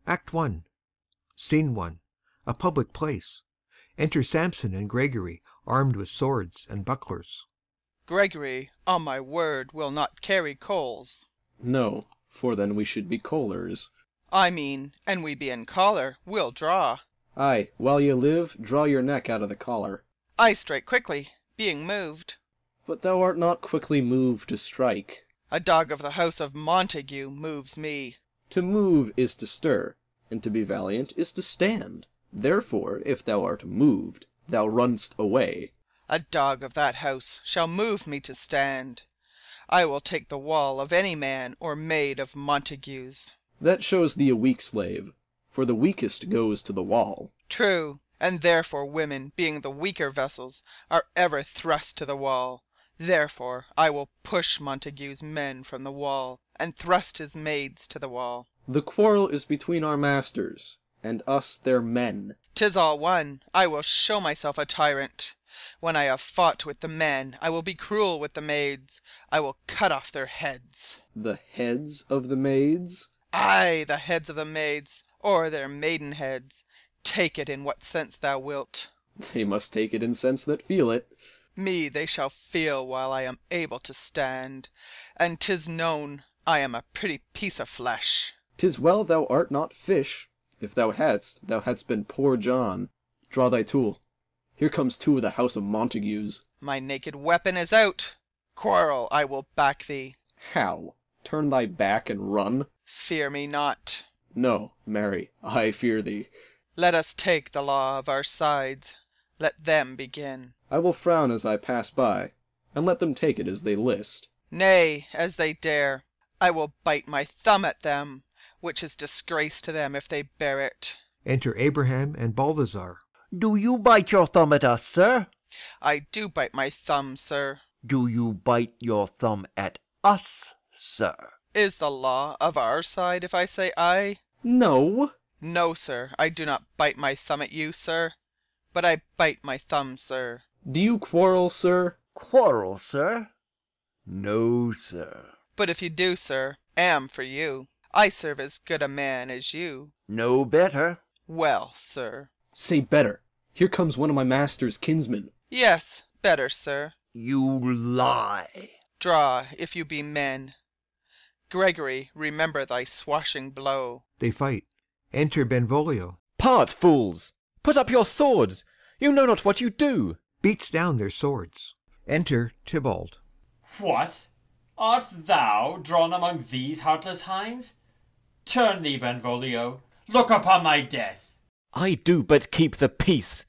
Act 1. Scene 1. A public place. Enter Samson and Gregory, armed with swords and bucklers. Gregory, on my word, will not carry coals. No, for then we should be colers. I mean, and we be in collar, we'll draw. Aye, while you live, draw your neck out of the collar. I strike quickly, being moved. But thou art not quickly moved to strike. A dog of the house of Montague moves me. To move is to stir, and to be valiant is to stand. Therefore, if thou art moved, thou runn'st away. A dog of that house shall move me to stand. I will take the wall of any man or maid of Montague's. That shows thee a weak slave, for the weakest goes to the wall. True, and therefore women, being the weaker vessels, are ever thrust to the wall. Therefore I will push Montague's men from the wall, and thrust his maids to the wall. The quarrel is between our masters, and us their men. 'Tis all one. I will show myself a tyrant. When I have fought with the men, I will be cruel with the maids. I will cut off their heads. The heads of the maids? Ay, the heads of the maids, or their maiden heads. Take it in what sense thou wilt. They must take it in sense that feel it. Me they shall feel while I am able to stand, and 'tis known I am a pretty piece of flesh. 'Tis well thou art not fish. If thou hadst been poor John. Draw thy tool. Here comes two of the house of Montagues. My naked weapon is out. Quarrel, I will back thee. How? Turn thy back and run? Fear me not. No, marry, I fear thee. Let us take the law of our sides. Let them begin. I will frown as I pass by, and let them take it as they list. Nay, as they dare. I will bite my thumb at them, which is disgrace to them if they bear it. Enter Abraham and Balthazar. Do you bite your thumb at us, sir? I do bite my thumb, sir. Do you bite your thumb at us, sir? Is the law of our side if I say aye? No. No, sir, I do not bite my thumb at you, sir. But I bite my thumb, sir. Do you quarrel, sir? Quarrel, sir? No, sir. But if you do, sir, am for you. I serve as good a man as you. No better. Well, sir. Say better. Here comes one of my master's kinsmen. Yes, better, sir. You lie. Draw, if you be men. Gregory, remember thy swashing blow. They fight. Enter Benvolio. Part, fools! Put up your swords! You know not what you do! Beats down their swords. Enter Tybalt. What? Art thou drawn among these heartless hinds? Turn thee, Benvolio. Look upon my death. I do but keep the peace.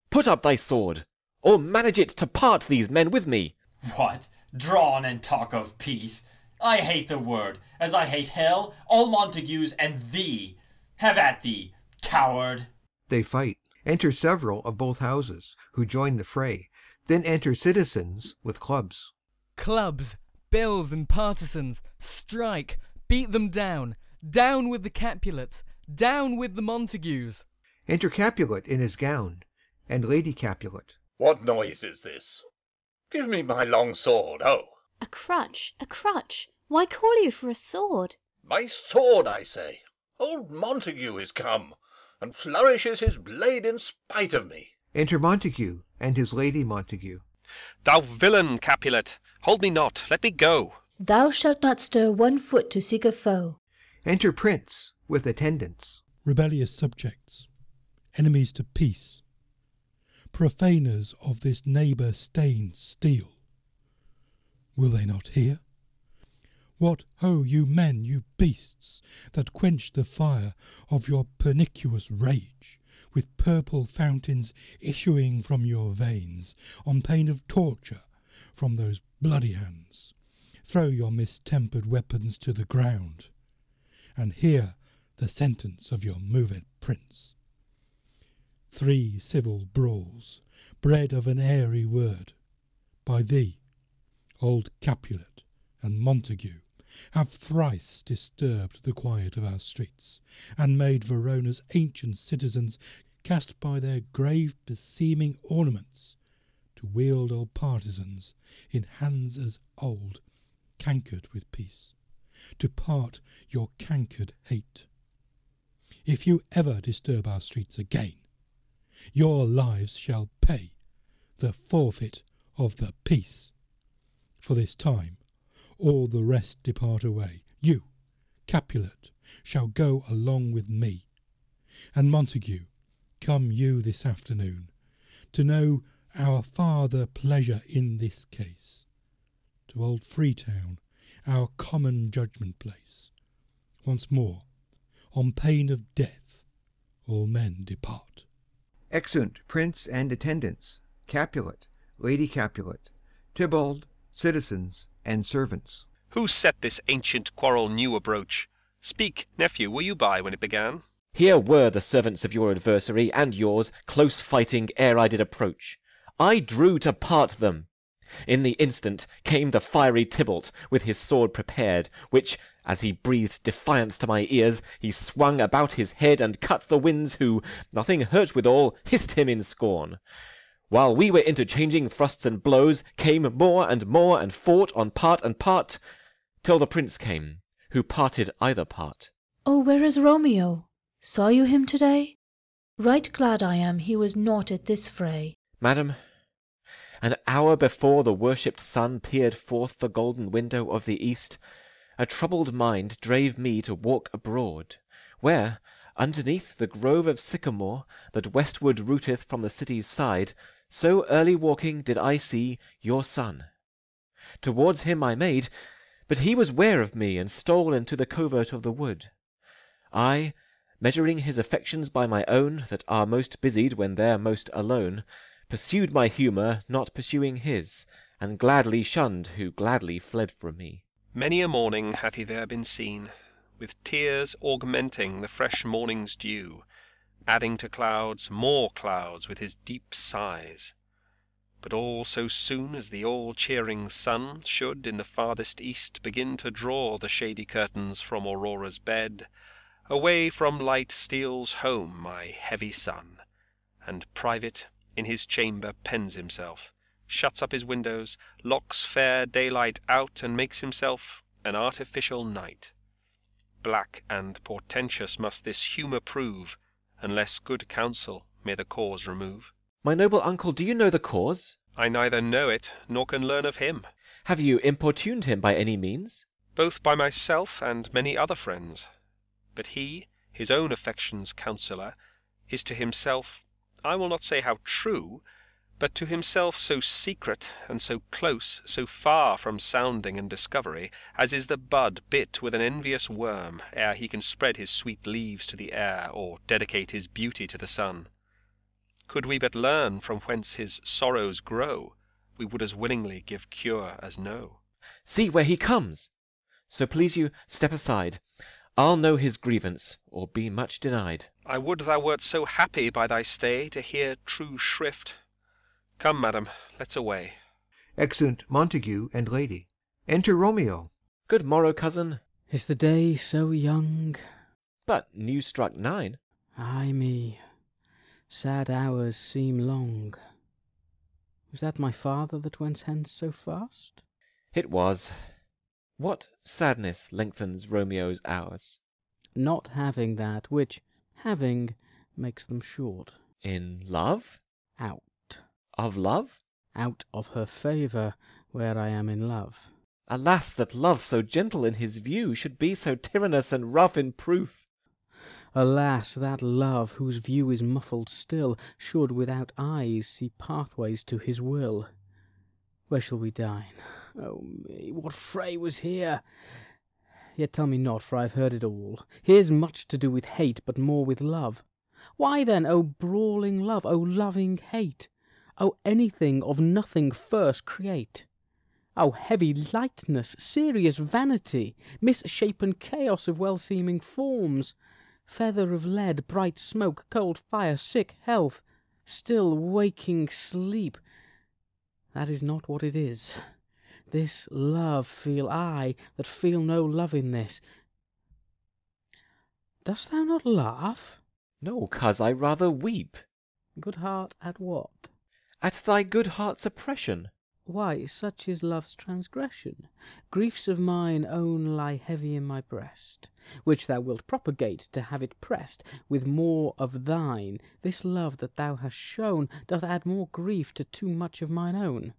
Put up thy sword, or manage it to part these men with me. What? Drawn and talk of peace? I hate the word, as I hate hell, all Montagues, and thee. Have at thee, coward. They fight. Enter several of both houses, who join the fray. Then enter citizens with clubs. Clubs, bills, and partisans, strike, beat them down. Down with the Capulets, down with the Montagues. Enter Capulet in his gown, and Lady Capulet. What noise is this? Give me my long sword, ho! A crutch, a crutch. Why call you for a sword? My sword, I say. Old Montague is come, and flourishes his blade in spite of me. Enter Montague and his Lady Montague. Thou villain, Capulet, hold me not, let me go. Thou shalt not stir 1 foot to seek a foe. Enter Prince with attendants. Rebellious subjects, enemies to peace, profaners of this neighbour-stained steel. Will they not hear? What, ho, you men, you beasts, that quench the fire of your pernicious rage, with purple fountains issuing from your veins, on pain of torture from those bloody hands. Throw your mistempered weapons to the ground, and hear the sentence of your moved prince. 3 civil brawls, bred of an airy word, by thee, old Capulet and Montague, have thrice disturbed the quiet of our streets, and made Verona's ancient citizens cast by their grave beseeming ornaments to wield old partisans in hands as old, cankered with peace, to part your cankered hate. if you ever disturb our streets again, your lives shall pay the forfeit of the peace. For this time all the rest depart away. You, Capulet, shall go along with me. And Montague, come you this afternoon, to know our farther pleasure in this case. To old Freetown, our common judgment place. Once more, on pain of death, all men depart. Exeunt Prince and attendants, Capulet, Lady Capulet, Tybalt, citizens, and servants. Who set this ancient quarrel new abroach? Speak, nephew, were you by when it began? Here were the servants of your adversary and yours, close fighting ere I did approach. I drew to part them. In the instant came the fiery Tybalt, with his sword prepared, which, as he breathed defiance to my ears, he swung about his head and cut the winds who, nothing hurt withal, hissed him in scorn. While we were interchanging thrusts and blows, came more, and fought on part and part, till the prince came, who parted either part. Oh, where is Romeo? Saw you him to-day? Right glad I am he was not at this fray. Madam, an hour before the worshipped sun peered forth the golden window of the east, a troubled mind drave me to walk abroad, where, underneath the grove of sycamore that westward rooteth from the city's side, so early walking did I see your son. Towards him I made, but he was ware of me, and stole into the covert of the wood. I, measuring his affections by my own, that are most busied when they're most alone, pursued my humour, not pursuing his, and gladly shunned who gladly fled from me. Many a morning hath he there been seen, with tears augmenting the fresh morning's dew, adding to clouds more clouds with his deep sighs. But all so soon as the all-cheering sun should in the farthest east begin to draw the shady curtains from Aurora's bed, away from light steals home my heavy son, and private in his chamber pens himself, shuts up his windows, locks fair daylight out, and makes himself an artificial night. Black and portentous must this humour prove, unless good counsel may the cause remove. My noble uncle, do you know the cause? I neither know it, nor can learn of him. Have you importuned him by any means? Both by myself and many other friends. But he, his own affection's counsellor, is to himself, I will not say how true, but to himself so secret and so close, so far from sounding and discovery, as is the bud bit with an envious worm, ere he can spread his sweet leaves to the air, or dedicate his beauty to the sun. Could we but learn from whence his sorrows grow, we would as willingly give cure as know. See where he comes! So please you, step aside. I'll know his grievance, or be much denied. I would thou wert so happy by thy stay to hear true shrift. Come, madam, let's away. Exeunt Montague and Lady. Enter Romeo. Good morrow, cousin. Is the day so young? But new struck 9. Ay me, sad hours seem long. Was that my father that went hence so fast? It was. What sadness lengthens Romeo's hours? Not having that which, having, makes them short. In love? Out. Of love? Out of her favour, where I am in love. Alas, that love so gentle in his view should be so tyrannous and rough in proof. Alas, that love, whose view is muffled still, should without eyes see pathways to his will. Where shall we dine? Oh me, what fray was here? Yet tell me not, for I've heard it all. Here's much to do with hate, but more with love. Why then, O brawling love, O loving hate? O anything of nothing first create? O heavy lightness, serious vanity, misshapen chaos of well-seeming forms, feather of lead, bright smoke, cold fire, sick health, still waking sleep. That is not what it is. This love feel I, that feel no love in this. Dost thou not laugh? No, coz, I rather weep. Good heart, at what? At thy good heart's oppression. Why, such is love's transgression. Griefs of mine own lie heavy in my breast, which thou wilt propagate to have it pressed with more of thine. This love that thou hast shown doth add more grief to too much of mine own.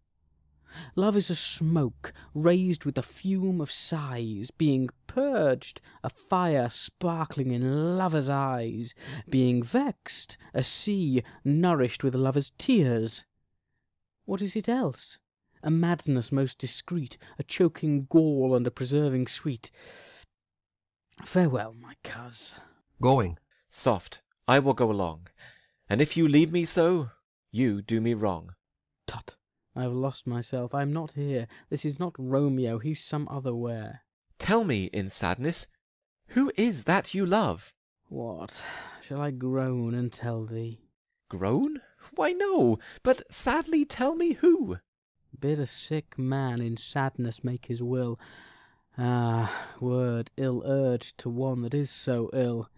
Love is a smoke raised with the fume of sighs, being purged, a fire sparkling in lovers' eyes, being vexed, a sea nourished with lovers' tears. What is it else? A madness most discreet, a choking gall and a preserving sweet. Farewell, my coz. Going. Soft, I will go along, and if you leave me so, you do me wrong. Tut, I have lost myself. I am not here. This is not Romeo. He's some other where. Tell me, in sadness, who is that you love? What? Shall I groan and tell thee? Groan? Why, no, but sadly tell me who. Bid a sick man in sadness make his will. Ah, word ill urged to one that is so ill.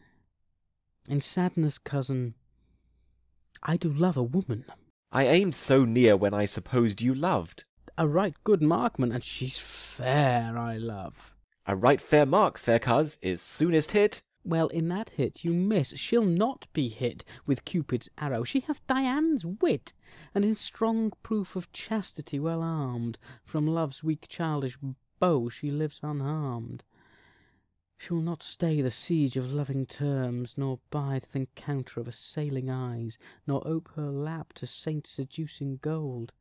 In sadness, cousin, I do love a woman. I aimed so near when I supposed you loved. A right good markman, and she's fair, I love. A right fair mark, fair coz, is soonest hit. Well, in that hit you miss. She'll not be hit with Cupid's arrow. She hath Dian's wit, and in strong proof of chastity well armed, from love's weak childish bow she lives unharmed. She will not stay the siege of loving terms, nor bide th' encounter of assailing eyes, nor ope her lap to saints seducing gold.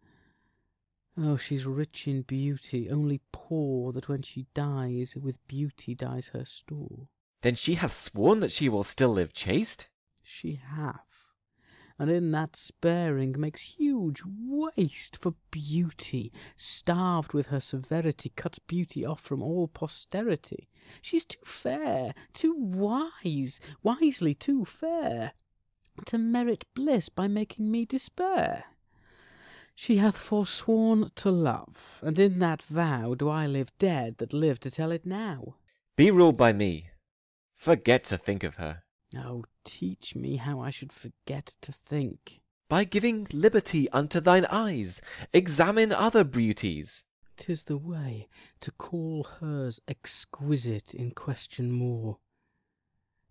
Oh, she's rich in beauty, only poor that when she dies, with beauty dies her store. Then she hath sworn that she will still live chaste? She hath, and in that sparing makes huge waste for beauty, starved with her severity, cuts beauty off from all posterity. She's too fair, too wise, wisely too fair, to merit bliss by making me despair. She hath forsworn to love, and in that vow do I live dead that live to tell it now. Be ruled by me. Forget to think of her. Oh, teach me how I should forget to think. By giving liberty unto thine eyes, examine other beauties. 'Tis the way to call hers exquisite in question more.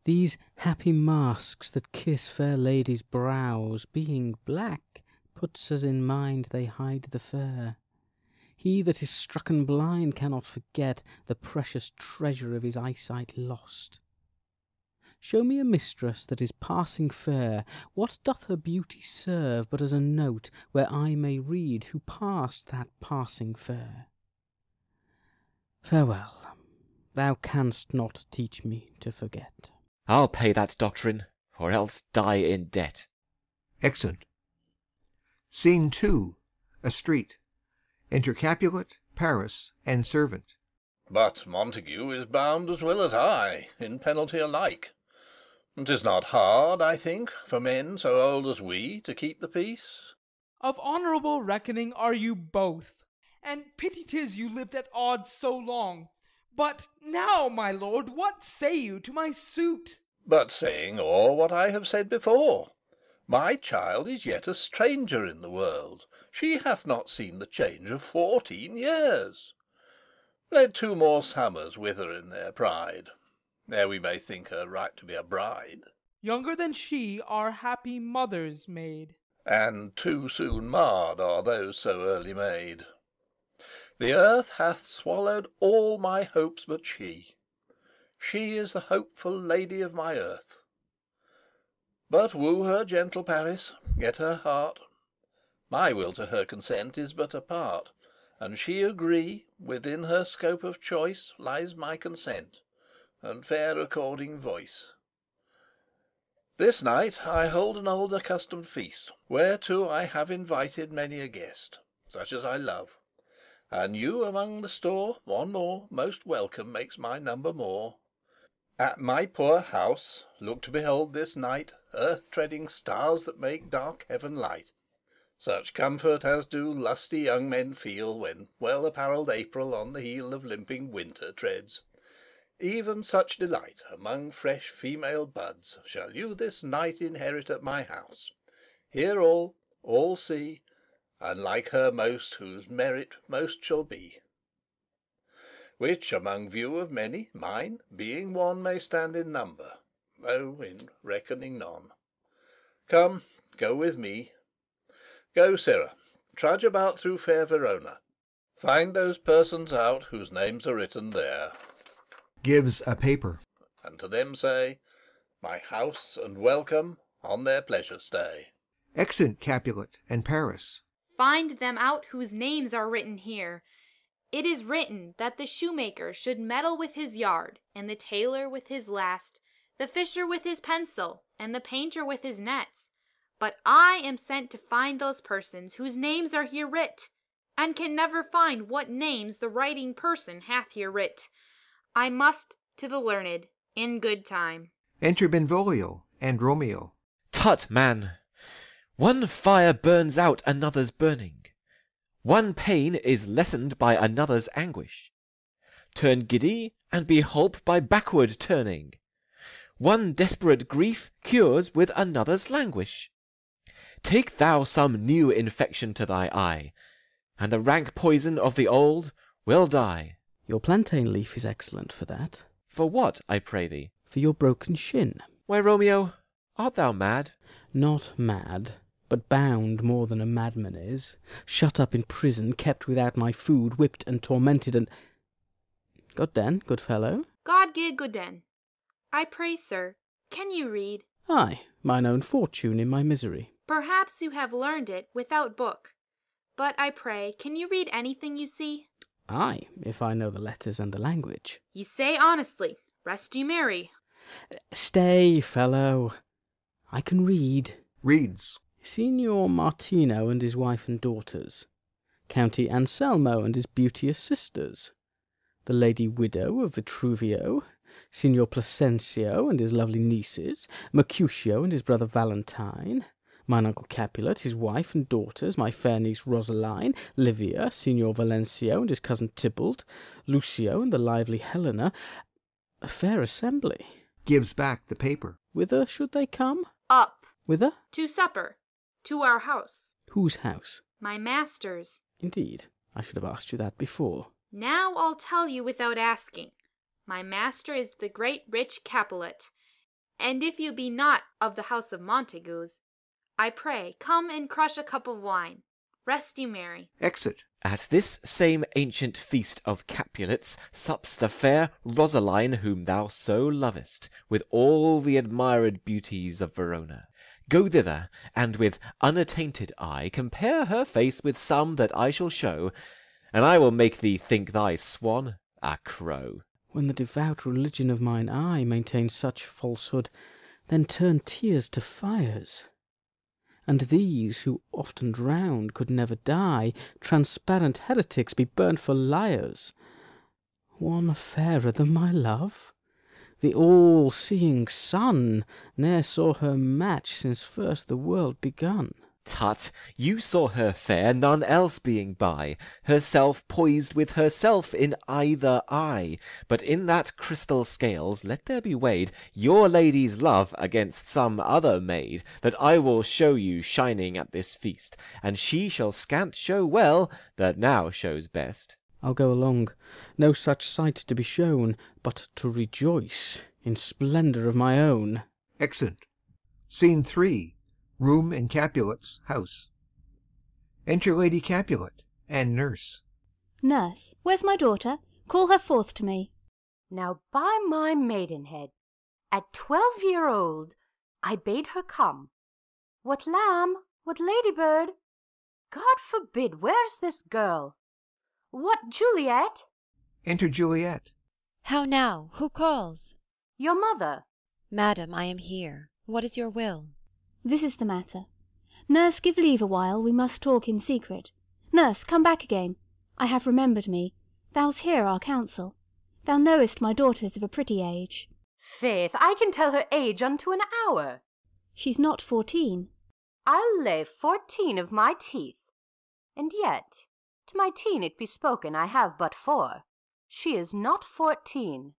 These happy masks that kiss fair ladies' brows, being black, puts us in mind they hide the fair. He that is strucken blind cannot forget the precious treasure of his eyesight lost. Show me a mistress that is passing fair. What doth her beauty serve but as a note where I may read who passed that passing fair? Farewell. Thou canst not teach me to forget. I'll pay that doctrine, or else die in debt. Exeunt. Scene 2. A street. Enter Capulet, Paris, and servant. But Montague is bound as well as I, in penalty alike. 'Tis not hard, I think, for men so old as we to keep the peace. Of honourable reckoning are you both, and pity 'tis you lived at odds so long. But now, my lord, what say you to my suit? But saying o'er what I have said before, my child is yet a stranger in the world. She hath not seen the change of 14 years. Let 2 more summers wither in their pride, ere we may think her right to be a bride. Younger than she are happy mothers made, And too soon marred are those so early made. The earth hath swallowed all my hopes but she. She is the hopeful lady of my earth. But woo her, gentle Paris, get her heart. My will to her consent is but a part, and she agree, within her scope of choice lies my consent, and fair according voice. This night I hold an old accustomed feast, whereto I have invited many a guest, such as I love, and you among the store, one more, most welcome makes my number more. At my poor house look to behold this night earth-treading stars that make dark heaven light, such comfort as do lusty young men feel when well-apparelled April on the heel of limping winter treads. Even such delight among fresh female buds shall you this night inherit at my house. Hear all see, and like her most whose merit most shall be. Which among view of many, mine, being one, may stand in number, though in reckoning none. Come, go with me. Go, Sirrah, trudge about through fair Verona. Find those persons out whose names are written there. Gives a paper. And to them say, my house and welcome on their pleasure stay. Exeunt Capulet and Paris. Find them out whose names are written here. It is written that the shoemaker should meddle with his yard, and the tailor with his last, the fisher with his pencil, and the painter with his nets. But I am sent to find those persons whose names are here writ, and can never find what names the writing person hath here writ. I must to the learned, in good time. Enter Benvolio and Romeo. Tut, man! One fire burns out another's burning. One pain is lessened by another's anguish. Turn giddy, and be holp by backward turning. One desperate grief cures with another's languish. Take thou some new infection to thy eye, and the rank poison of the old will die. Your plantain leaf is excellent for that. For what, I pray thee? For your broken shin. Why, Romeo, art thou mad? Not mad, but bound more than a madman is, shut up in prison, kept without my food, whipped and tormented, and— God den, good fellow. God give good den. I pray, sir, can you read? Ay, mine own fortune in my misery. Perhaps you have learned it without book. But I pray, can you read anything you see? Ay, if I know the letters and the language. Ye say honestly, rest you merry. Stay, fellow. I can read. Reads. Signor Martino and his wife and daughters. County Anselmo and his beauteous sisters. The lady widow of Vitruvio. Signor Placencio and his lovely nieces. Mercutio and his brother Valentine. Mine uncle Capulet, his wife and daughters, my fair niece Rosaline, Livia, Signor Valencio and his cousin Tybalt, Lucio and the lively Helena. A fair assembly. Gives back the paper. Whither should they come? Up. Whither? To supper. To our house. Whose house? My master's. Indeed, I should have asked you that before. Now I'll tell you without asking. My master is the great rich Capulet, and if you be not of the house of Montagues, I pray, come and crush a cup of wine. Rest you merry. Exit. At this same ancient feast of Capulets sups the fair Rosaline whom thou so lovest, with all the admired beauties of Verona. Go thither, and with unattainted eye compare her face with some that I shall show, and I will make thee think thy swan a crow. When the devout religion of mine eye maintains such falsehood, then turn tears to fires. And these, who often drowned, could never die, transparent heretics, be burnt for liars. One fairer than my love? The all-seeing sun ne'er saw her match since first the world begun. Tut, you saw her fair, none else being by, herself poised with herself in either eye. But in that crystal scales let there be weighed your lady's love against some other maid, that I will show you shining at this feast, and she shall scant show well that now shows best. I'll go along, no such sight to be shown, but to rejoice in splendour of my own. Exeunt. Scene 3. Room in Capulet's house. Enter Lady Capulet and nurse. Nurse, where's my daughter? Call her forth to me. Now by my maidenhead, at 12-year-old, I bade her come. What lamb? What ladybird? God forbid, where's this girl? What, Juliet? Enter Juliet. How now? Who calls? Your mother. Madam, I am here. What is your will? This is the matter. Nurse, give leave a while, we must talk in secret. Nurse, come back again. I have remembered me. Thou's hear our counsel. Thou knowest my daughter's of a pretty age. Faith, I can tell her age unto an hour. She's not 14. I'll lay 14 of my teeth. And yet, to my teen it be spoken, I have but 4. She is not 14.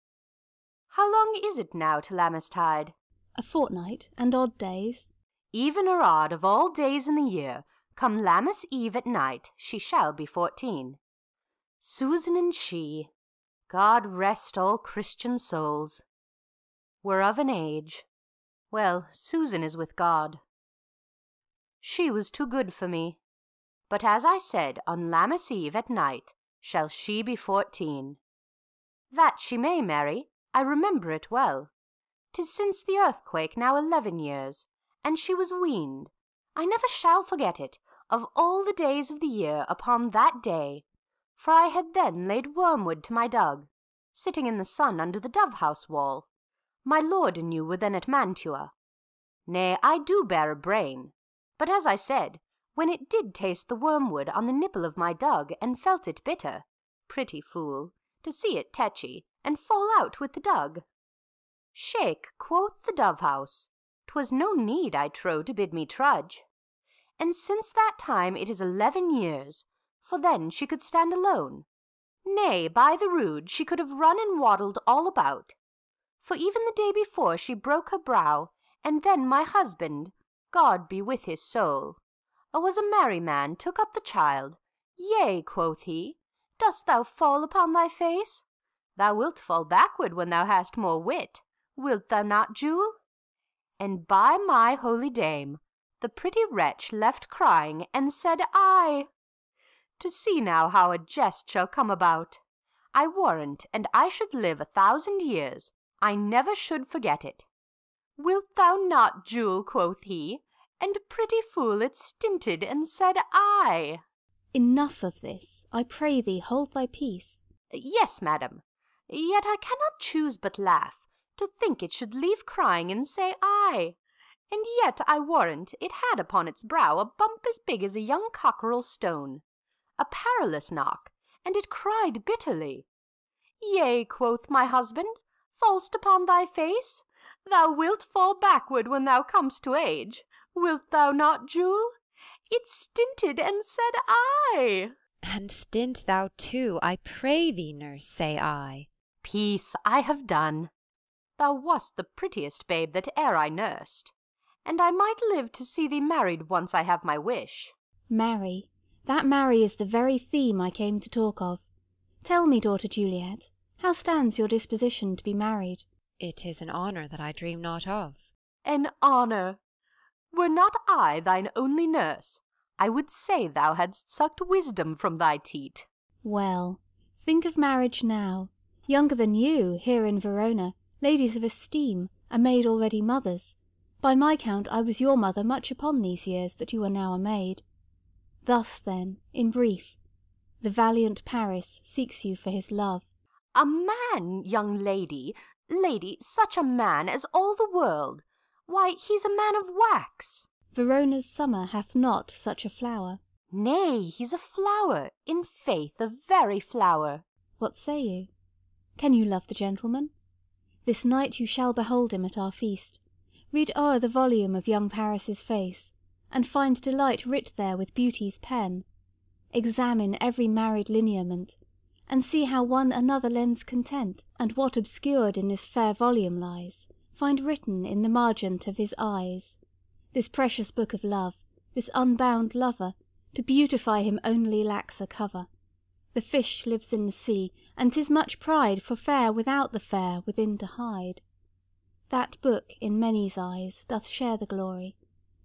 How long is it now to Lammastide? A fortnight, and odd days. Even or odd of all days in the year, Come Lammas Eve at night, she shall be 14. Susan and she, God rest all Christian souls, were of an age. Well, Susan is with God. She was too good for me. But as I said, on Lammas Eve at night shall she be 14. That she may, Mary, I remember it well. 'Tis since the earthquake now 11 years, and she was weaned. I never shall forget it, of all the days of the year upon that day, for I had then laid wormwood to my dug, sitting in the sun under the dove-house wall. My lord and you were then at Mantua. Nay, I do bear a brain, but as I said, when it did taste the wormwood on the nipple of my dug, and felt it bitter, pretty fool, to see it tetchy, and fall out with the dug. Shake, quoth the dove-house, 'twas no need, I trow, to bid me trudge. And since that time it is 11 years, for then she could stand alone. Nay, by the rood, she could have run and waddled all about. For even the day before she broke her brow, and then my husband, God be with his soul, was a merry man, took up the child. Yea, quoth he, dost thou fall upon thy face? Thou wilt fall backward when thou hast more wit. Wilt thou not, Jule? And by my holy dame, the pretty wretch left crying, and said, I. To see now how a jest shall come about. I warrant, and I should live 1,000 years, I never should forget it. Wilt thou not, Jule, quoth he, and pretty fool it stinted, and said, I. Enough of this, I pray thee hold thy peace. Yes, madam, yet I cannot choose but laugh, to think it should leave crying and say I. And yet I warrant it had upon its brow a bump as big as a young cockerel stone, a perilous knock, and it cried bitterly. Yea, quoth my husband, fall'st upon thy face? Thou wilt fall backward when thou comest to age. Wilt thou not, Jule? It stinted and said I. And stint thou too, I pray thee, nurse, say I. Peace, I have done. Thou wast the prettiest babe that e'er I nursed, and I might live to see thee married once I have my wish. Marry, that marry is the very theme I came to talk of. Tell me, daughter Juliet, how stands your disposition to be married? It is an honour that I dream not of. An honour! Were not I thine only nurse, I would say thou hadst sucked wisdom from thy teat. Well, think of marriage now. Younger than you, here in Verona, ladies of esteem, are made already mothers. By my count I was your mother much upon these years that you are now a maid. Thus, then, in brief, the valiant Paris seeks you for his love. A man, young lady, such a man as all the world. Why, he's a man of wax. Verona's summer hath not such a flower. Nay, he's a flower, in faith, a very flower. What say you? Can you love the gentleman? This night you shall behold him at our feast. Read o'er the volume of young Paris's face, and find delight writ there with beauty's pen. Examine every married lineament, and see how one another lends content, and what obscured in this fair volume lies, find written in the margent of his eyes. This precious book of love, this unbound lover, to beautify him only lacks a cover. The fish lives in the sea, and 'tis much pride for fair without the fair within to hide. That book in many's eyes doth share the glory,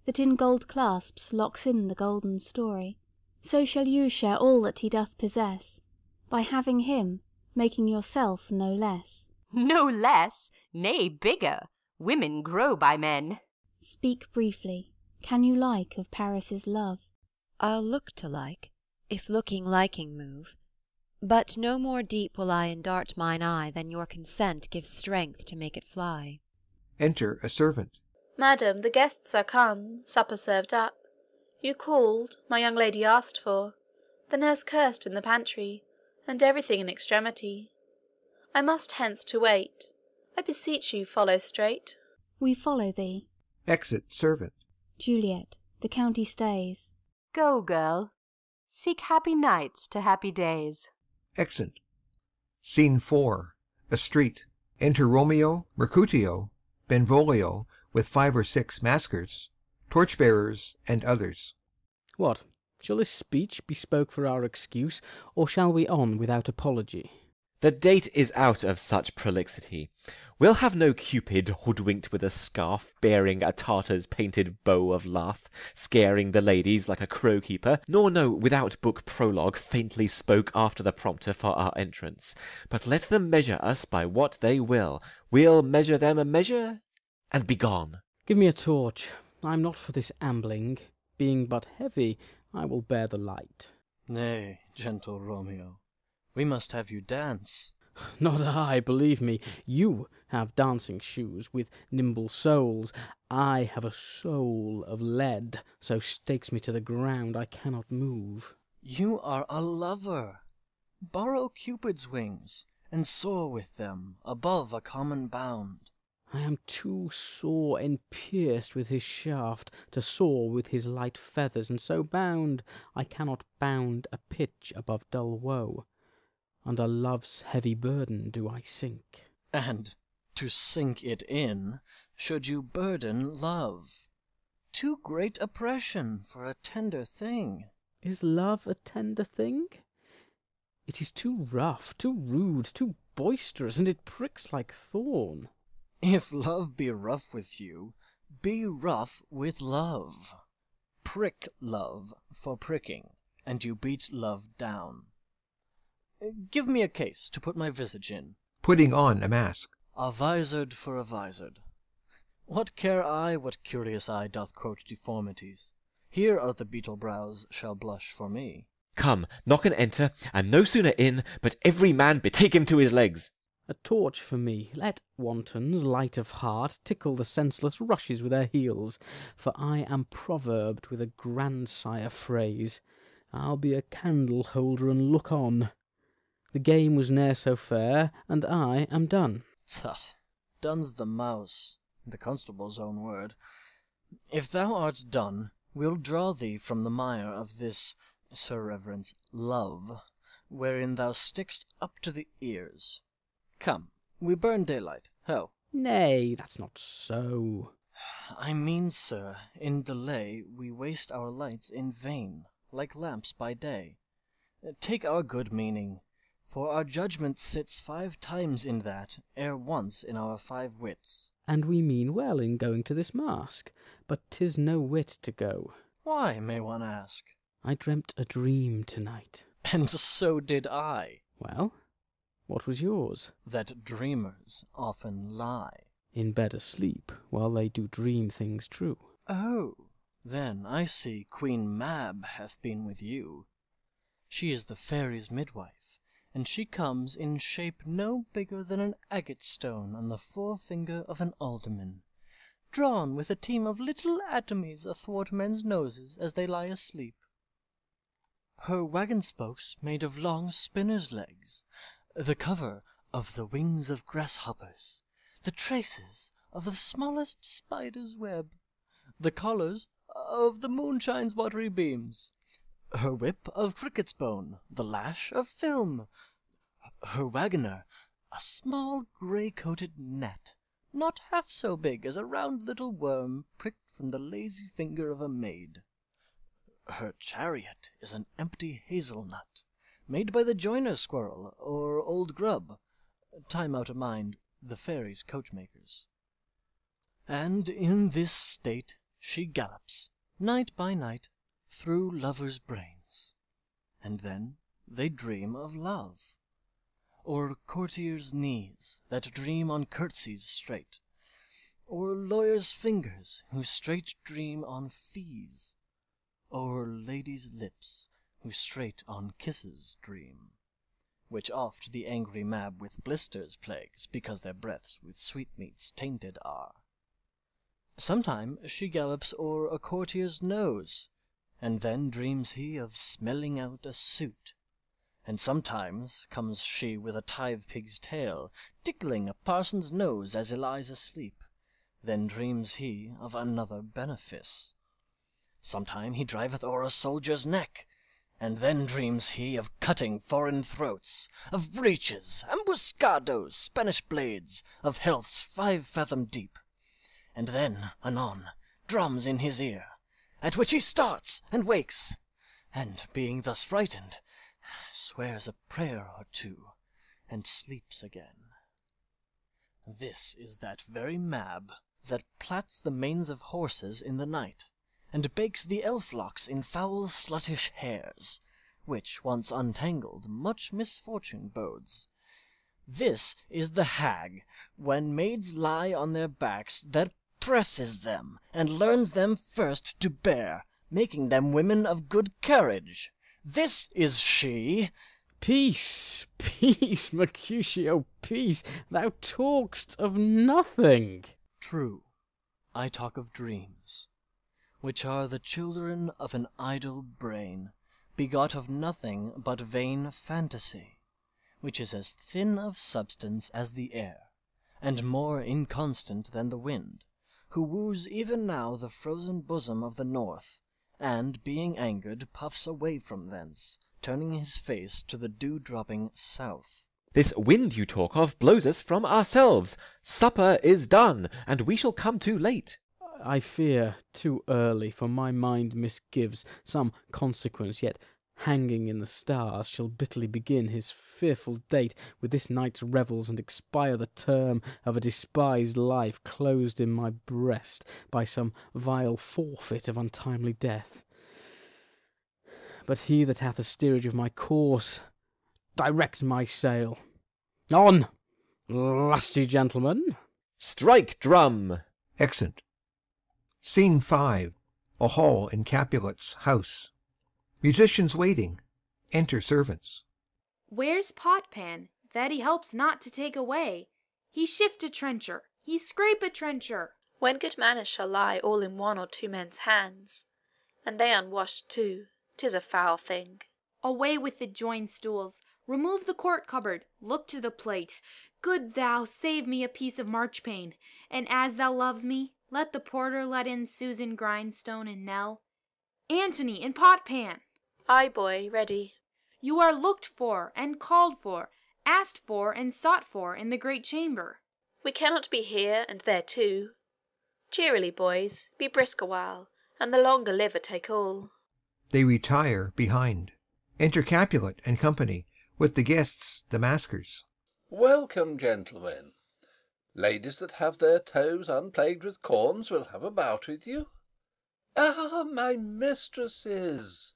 that in gold clasps locks in the golden story. So shall you share all that he doth possess, by having him, making yourself no less. No less, nay, bigger. Women grow by men. Speak briefly. Can you like of Paris's love? I'll look to like, if looking liking move. But no more deep will I endart mine eye than your consent gives strength to make it fly. Enter a servant. Madam, the guests are come, supper served up. You called, my young lady asked for, the nurse cursed in the pantry, and everything in extremity. I must hence to wait. I beseech you follow straight. We follow thee. Exit servant. Juliet, the county stays. Go, girl. Seek happy nights to happy days. Exit. Scene 4. A street. Enter Romeo, Mercutio, Benvolio, with 5 or 6 maskers, torchbearers, and others. What, shall this speech be spoke for our excuse, or shall we on without apology? The date is out of such prolixity. We'll have no Cupid hoodwinked with a scarf, bearing a Tartar's painted bow of laugh, scaring the ladies like a crow-keeper, nor no without-book prologue faintly spoke after the prompter for our entrance. But let them measure us by what they will. We'll measure them a measure, and be gone. Give me a torch. I'm not for this ambling. Being but heavy, I will bear the light. Nay, gentle Romeo, we must have you dance. Not I, believe me. You have dancing shoes with nimble soles. I have a soul of lead, so stakes me to the ground I cannot move. You are a lover. Borrow Cupid's wings, and soar with them above a common bound. I am too sore and pierced with his shaft to soar with his light feathers, and so bound I cannot bound a pitch above dull woe. Under love's heavy burden do I sink. And to sink it in, should you burden love. Too great oppression for a tender thing. Is love a tender thing? It is too rough, too rude, too boisterous, and it pricks like thorn. If love be rough with you, be rough with love. Prick love for pricking, and you beat love down. Give me a case to put my visage in. Putting on a mask. A vizard for a vizard. What care I what curious eye doth quote deformities? Here are the beetle brows shall blush for me. Come, knock and enter, and no sooner in, but every man betake him to his legs. A torch for me. Let wantons, light of heart, tickle the senseless rushes with their heels, for I am proverbed with a grandsire phrase. I'll be a candle holder and look on. The game was ne'er so fair, and I am done. Tut, done's the mouse, the constable's own word. If thou art done, we'll draw thee from the mire of this, Sir Reverence, love, wherein thou stick'st up to the ears. Come, we burn daylight, ho. Nay, that's not so. I mean, sir, in delay we waste our lights in vain, like lamps by day. Take our good meaning, for our judgment sits 5 times in that, ere once in our 5 wits. And we mean well in going to this mask, but 'tis no wit to go. Why, may one ask? I dreamt a dream tonight. And so did I. Well, what was yours? That dreamers often lie. In bed asleep, while they do dream things true. Oh, then I see Queen Mab hath been with you. She is the fairies' midwife, and she comes in shape no bigger than an agate stone on the forefinger of an alderman, drawn with a team of little atomies athwart men's noses as they lie asleep. Her waggon spokes made of long spinner's legs, the cover of the wings of grasshoppers, the traces of the smallest spider's web, the collars of the moonshine's watery beams, her whip of cricket's bone, the lash of film, her waggoner a small grey-coated gnat, not half so big as a round little worm pricked from the lazy finger of a maid. Her chariot is an empty hazelnut, made by the joiner's squirrel or old grub, time out of mind the fairies' coachmakers. And in this state she gallops, night by night, through lovers' brains, and then they dream of love, or courtiers' knees that dream on curtsies straight, or lawyers' fingers who straight dream on fees, or ladies' lips who straight on kisses dream, which oft the angry Mab with blisters plagues, because their breaths with sweetmeats tainted are. Sometime she gallops o'er a courtier's nose, and then dreams he of smelling out a suit, and sometimes comes she with a tithe-pig's tail, tickling a parson's nose as he lies asleep, then dreams he of another benefice. Sometime he driveth o'er a soldier's neck, and then dreams he of cutting foreign throats, of breaches, ambuscados, Spanish blades, of healths 5 fathom deep, and then, anon, drums in his ear, at which he starts and wakes, and being thus frightened, swears a prayer or two, and sleeps again. This is that very Mab that plats the manes of horses in the night, and bakes the elf-locks in foul sluttish hairs, which, once untangled, much misfortune bodes. This is the hag, when maids lie on their backs, that presses them, and learns them first to bear, making them women of good carriage. This is she. Peace, peace, Mercutio, peace. Thou talk'st of nothing. True, I talk of dreams, which are the children of an idle brain, begot of nothing but vain fantasy, which is as thin of substance as the air, and more inconstant than the wind, who woos even now the frozen bosom of the north, and, being angered, puffs away from thence, turning his face to the dew-dropping south. This wind you talk of blows us from ourselves. Supper is done, and we shall come too late. I fear too early, for my mind misgives some consequence, yet hanging in the stars shall bitterly begin his fearful date with this night's revels, and expire the term of a despised life closed in my breast by some vile forfeit of untimely death. But he that hath the steerage of my course, direct my sail. On, lusty gentlemen! Strike drum! Exit. Scene 5. A hall in Capulet's house. Musicians waiting. Enter servants. Where's Potpan, that he helps not to take away? He shift a trencher, he scrape a trencher. When good manners shall lie all in one or two men's hands, and they unwashed too, 'tis a foul thing. Away with the joined stools, remove the court cupboard, look to the plate. Good thou save me a piece of marchpane, and as thou loves me, let the porter let in Susan Grindstone and Nell. Antony and Potpan! Aye, boy, ready. You are looked for and called for, asked for and sought for in the great chamber. We cannot be here and there too. Cheerily, boys, be brisk a while, and the longer liver take all. They retire behind. Enter Capulet and company, with the guests, the maskers. Welcome, gentlemen. Ladies that have their toes unplagued with corns will have a bout with you. Ah, my mistresses!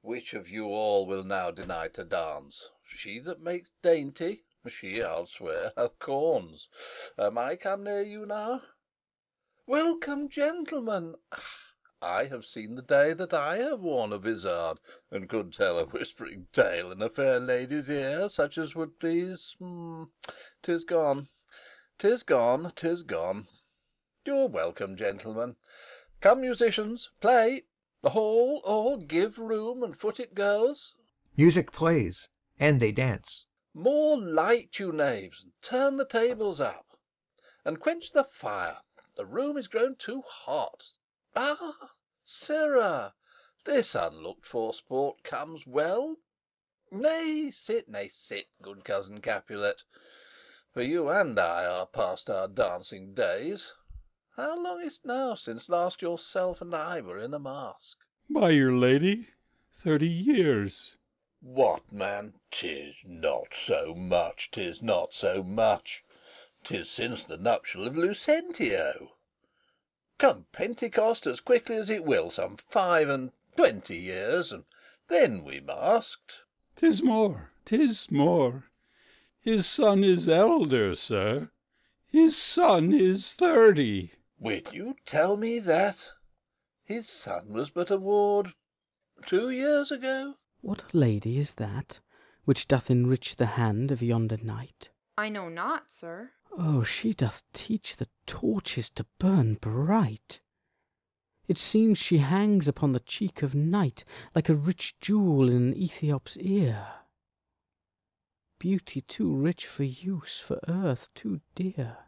Which of you all will now deny to dance? She that makes dainty, she, I'll swear, hath corns. Am I come near you now? Welcome, gentlemen. I have seen the day that I have worn a vizard, and could tell a whispering tale in a fair lady's ear, such as would please. 'Tis gone, 'tis gone, 'tis gone. You're welcome, gentlemen. Come, musicians, play. The hall, all give room and foot it, girls. Music plays, and they dance. More light, you knaves, and turn the tables up, and quench the fire. The room is grown too hot. Ah, sirrah, this unlooked-for sport comes well. Nay, sit, good cousin Capulet, for you and I are past our dancing days. How long is't now since last yourself and I were in a mask? By your lady, 30 years. What, man? 'Tis not so much, 'tis not so much. 'Tis since the nuptial of Lucentio. Come Pentecost as quickly as it will, some 25 years, and then we masked. 'Tis more, 'tis more. His son is elder, sir. His son is 30. Will you tell me that? His son was but a ward 2 years ago. What lady is that, which doth enrich the hand of yonder knight? I know not, sir. Oh, she doth teach the torches to burn bright. It seems she hangs upon the cheek of night, like a rich jewel in an Ethiop's ear. Beauty too rich for use, for earth too dear.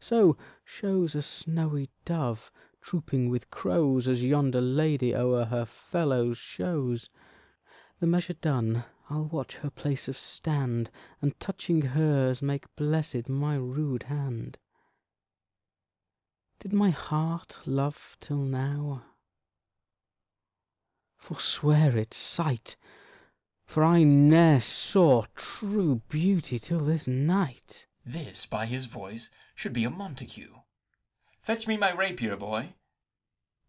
So shows a snowy dove, trooping with crows, as yonder lady o'er her fellows shows. The measure done, I'll watch her place of stand, and touching hers make blessed my rude hand. — Did my heart love till now? forswear its sight, for I ne'er saw true beauty till this night. This, by his voice, should be a Montague. Fetch me my rapier, boy.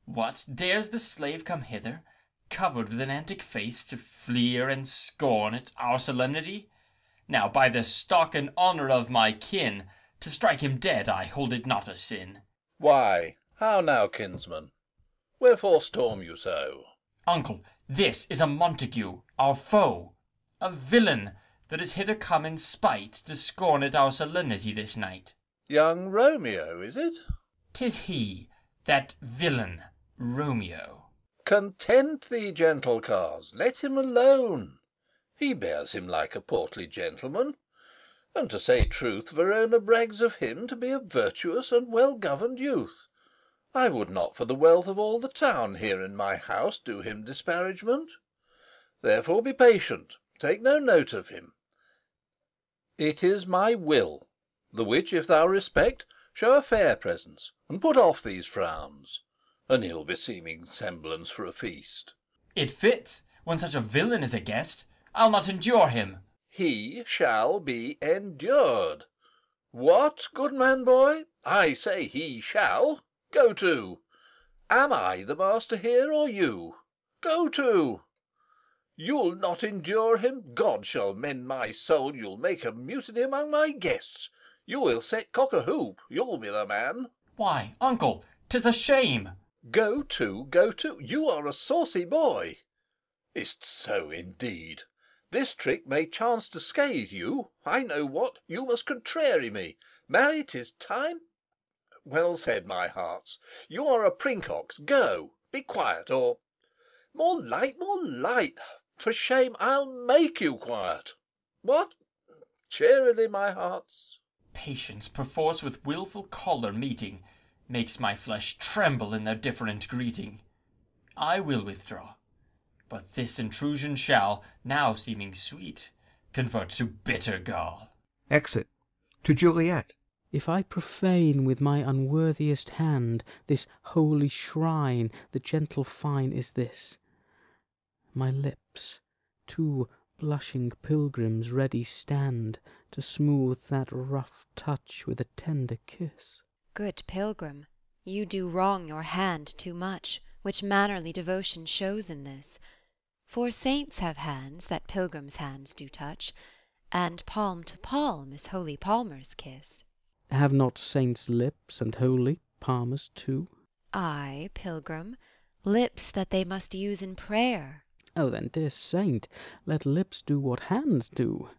What, dares the slave come hither, covered with an antic face, to fleer and scorn at our solemnity? Now, by the stock and honour of my kin, to strike him dead I hold it not a sin. Why, how now, kinsman? Wherefore storm you so? Uncle, this is a Montague, our foe, a villain that is hither come in spite to scorn at our solemnity this night. Young Romeo, is it? 'Tis he, that villain, Romeo. Content thee, gentle cars, let him alone. He bears him like a portly gentleman, and to say truth, Verona brags of him to be a virtuous and well-governed youth. I would not for the wealth of all the town here in my house do him disparagement. Therefore be patient, take no note of him. It is my will, the which if thou respect, show a fair presence, and put off these frowns, an ill-beseeming semblance for a feast. It fits, when such a villain is a guest. I'll not endure him. He shall be endured. What, goodman boy? I say he shall. Go to. Am I the master here, or you? Go to. You'll not endure him? God shall mend my soul, you'll make a mutiny among my guests. You will set cock-a-hoop, you'll be the man. Why, uncle, 'tis a shame. Go to, go to. You are a saucy boy. Is't so, indeed? This trick may chance to scathe you. I know what, you must contrary me. Marry, 'tis time. Well said, my hearts. You are a princox. Go, be quiet, or... More light, more light. For shame, I'll make you quiet. What? Cheerily, my hearts. Patience, perforce with wilful choler meeting, makes my flesh tremble in their different greeting. I will withdraw, but this intrusion shall, now seeming sweet, convert to bitter gall. Exit. To Juliet. If I profane with my unworthiest hand this holy shrine, the gentle fine is this: my lips, two blushing pilgrims, ready stand to smooth that rough touch with a tender kiss. Good pilgrim, you do wrong your hand too much, which mannerly devotion shows in this. For saints have hands that pilgrims' hands do touch, and palm to palm is holy palmer's kiss. Have not saints lips, and holy palmers too? Ay, pilgrim, lips that they must use in prayer. Oh, then, dear saint, let lips do what hands do.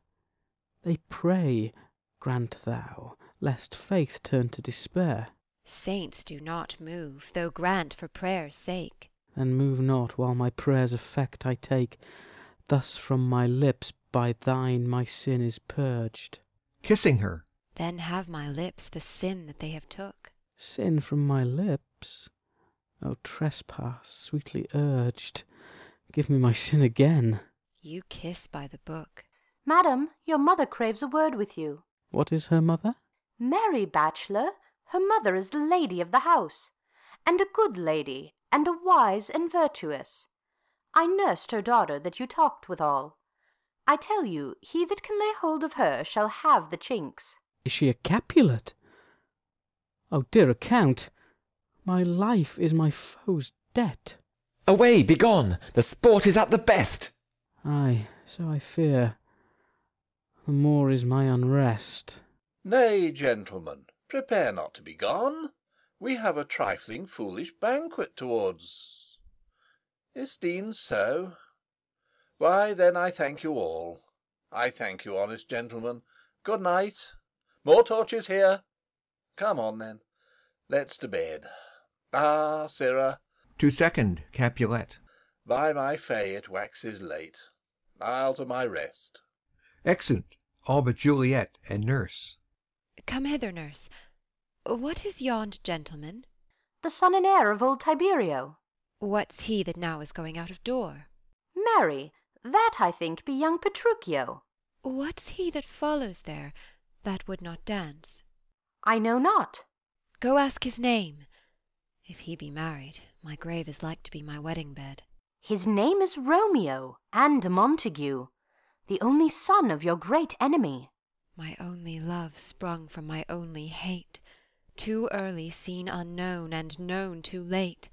They pray, grant thou, lest faith turn to despair. Saints do not move, though grant for prayer's sake. Then move not, while my prayer's effect I take. Thus from my lips by thine my sin is purged. Kissing her. Then have my lips the sin that they have took. Sin from my lips? O trespass, sweetly urged, give me my sin again. You kiss by the book. Madam, your mother craves a word with you. What is her mother? Mary Bachelor, her mother is the lady of the house, and a good lady, and a wise and virtuous. I nursed her daughter that you talked withal. I tell you, he that can lay hold of her shall have the chinks. Is she a Capulet? Oh, dear account, my life is my foe's debt. Away, begone! The sport is at the best. Ay, so I fear. The more is my unrest. Nay, gentlemen, prepare not to be gone. We have a trifling foolish banquet towards. Is Dean so? Why, then I thank you all. I thank you, honest gentlemen. Good night. More torches here. Come on, then. Let's to bed. Ah, sirrah. To second Capulet. By my fay, it waxes late. I'll to my rest. Exit, all but Juliet and nurse. Come hither, nurse. What is yond gentleman? The son and heir of old Tiberio. What's he that now is going out of door? Marry, that I think be young Petruchio. What's he that follows there, that would not dance? I know not. Go ask his name. If he be married, my grave is like to be my wedding bed. His name is Romeo and Montague, the only son of your great enemy. My only love sprung from my only hate, too early seen unknown, and known too late.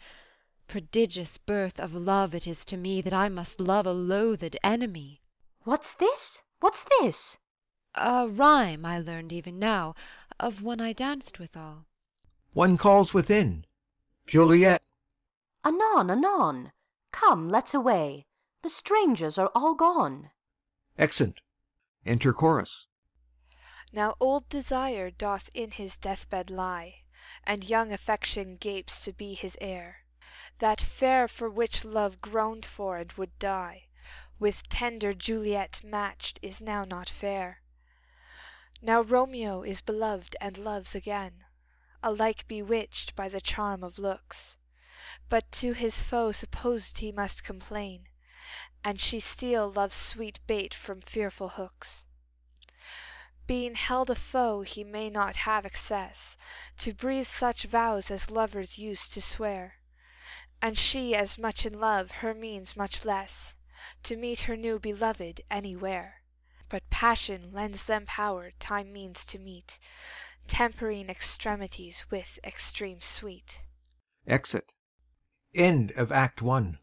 Prodigious birth of love it is to me that I must love a loathed enemy. What's this? What's this? A rhyme I learned even now, of one I danced withal. One calls within. Juliet. Anon, anon. Come, let's away. The strangers are all gone. Exeunt. Enter chorus. Now old desire doth in his deathbed lie, and young affection gapes to be his heir. That fair for which love groaned for and would die, with tender Juliet matched is now not fair. Now Romeo is beloved and loves again, alike bewitched by the charm of looks, but to his foe supposed he must complain, and she steal love's sweet bait from fearful hooks. Being held a foe he may not have access to breathe such vows as lovers used to swear, and she as much in love, her means much less, to meet her new beloved anywhere. But passion lends them power time means to meet, tempering extremities with extreme sweet. Exit. End of Act 1.